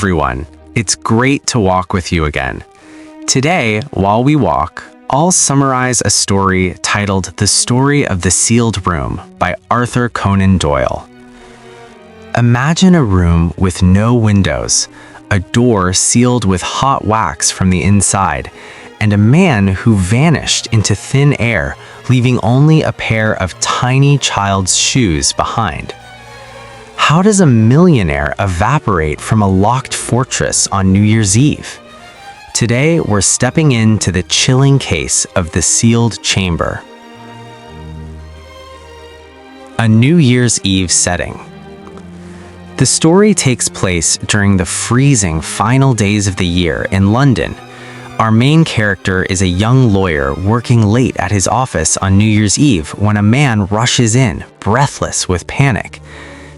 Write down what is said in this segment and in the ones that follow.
everyone. It's great to walk with you again. Today, while we walk, I'll summarize a story titled The Story of the Sealed Room by Arthur Conan Doyle. Imagine a room with no windows, a door sealed with hot wax from the inside, and a man who vanished into thin air, leaving only a pair of tiny child's shoes behind. How does a millionaire evaporate from a locked fortress on New Year's Eve? Today, we're stepping into the chilling case of the sealed chamber. A New Year's Eve setting. The story takes place during the freezing final days of the year in London. Our main character is a young lawyer working late at his office on New Year's Eve when a man rushes in, breathless with panic.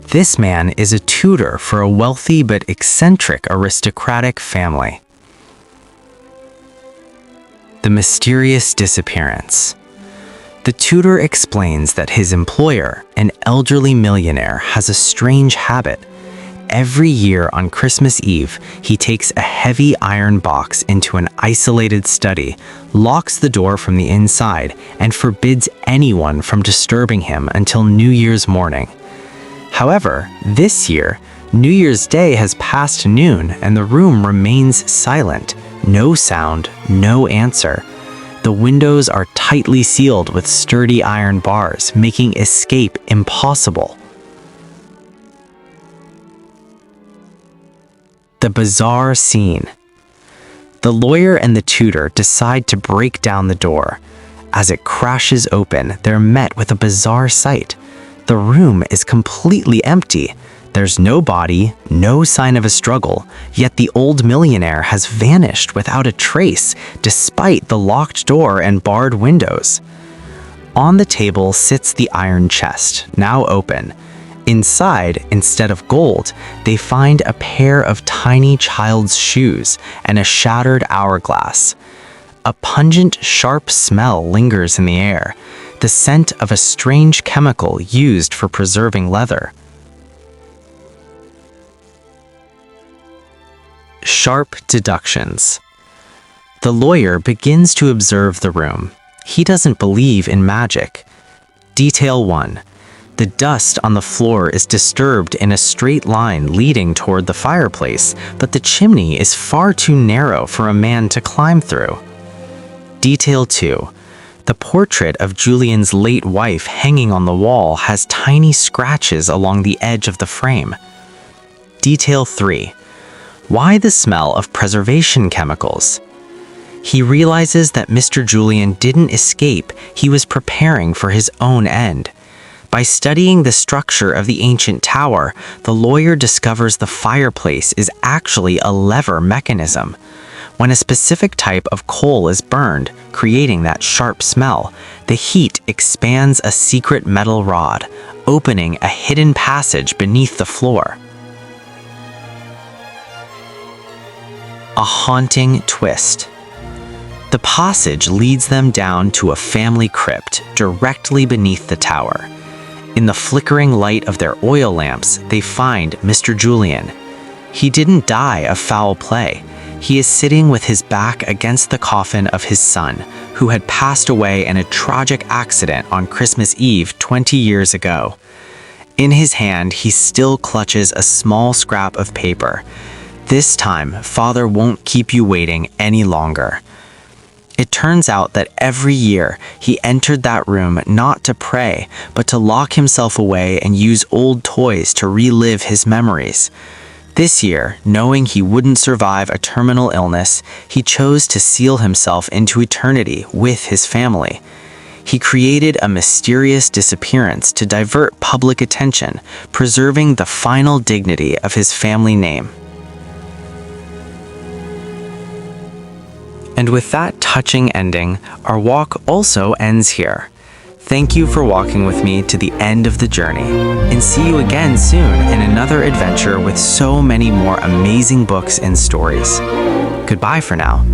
This man is a tutor for a wealthy but eccentric aristocratic family. The mysterious disappearance. The tutor explains that his employer, an elderly millionaire, has a strange habit. Every year on Christmas Eve, he takes a heavy iron box into an isolated study, locks the door from the inside, and forbids anyone from disturbing him until New Year's morning. However, this year, New Year's Day has passed noon and the room remains silent. No sound, no answer. The windows are tightly sealed with sturdy iron bars, making escape impossible. The bizarre scene. The lawyer and the tutor decide to break down the door. As it crashes open, they're met with a bizarre sight. The room is completely empty. There's no body, no sign of a struggle, yet the old millionaire has vanished without a trace, despite the locked door and barred windows. On the table sits the iron chest, now open. Inside, instead of gold, they find a pair of tiny child's shoes and a shattered hourglass. A pungent, sharp smell lingers in the air, the scent of a strange chemical used for preserving leather. Sharp deductions. The lawyer begins to observe the room. He doesn't believe in magic. Detail 1. The dust on the floor is disturbed in a straight line leading toward the fireplace, but the chimney is far too narrow for a man to climb through. Detail 2. The portrait of Julian's late wife hanging on the wall has tiny scratches along the edge of the frame. Detail 3. Why the smell of preservation chemicals? He realizes that Mr. Julian didn't escape, he was preparing for his own end. By studying the structure of the ancient tower, the lawyer discovers the fireplace is actually a lever mechanism. When a specific type of coal is burned, creating that sharp smell, the heat expands a secret metal rod, opening a hidden passage beneath the floor. A haunting twist. The passage leads them down to a family crypt directly beneath the tower. In the flickering light of their oil lamps, they find Mr. Julian. He didn't die of foul play. He is sitting with his back against the coffin of his son, who had passed away in a tragic accident on Christmas Eve 20 years ago. In his hand, he still clutches a small scrap of paper. This time, Father won't keep you waiting any longer. It turns out that every year, he entered that room not to pray, but to lock himself away and use old toys to relive his memories. This year, knowing he wouldn't survive a terminal illness, he chose to seal himself into eternity with his family. He created a mysterious disappearance to divert public attention, preserving the final dignity of his family name. And with that touching ending, our walk also ends here. Thank you for walking with me to the end of the journey, and see you again soon in another adventure with so many more amazing books and stories. Goodbye for now.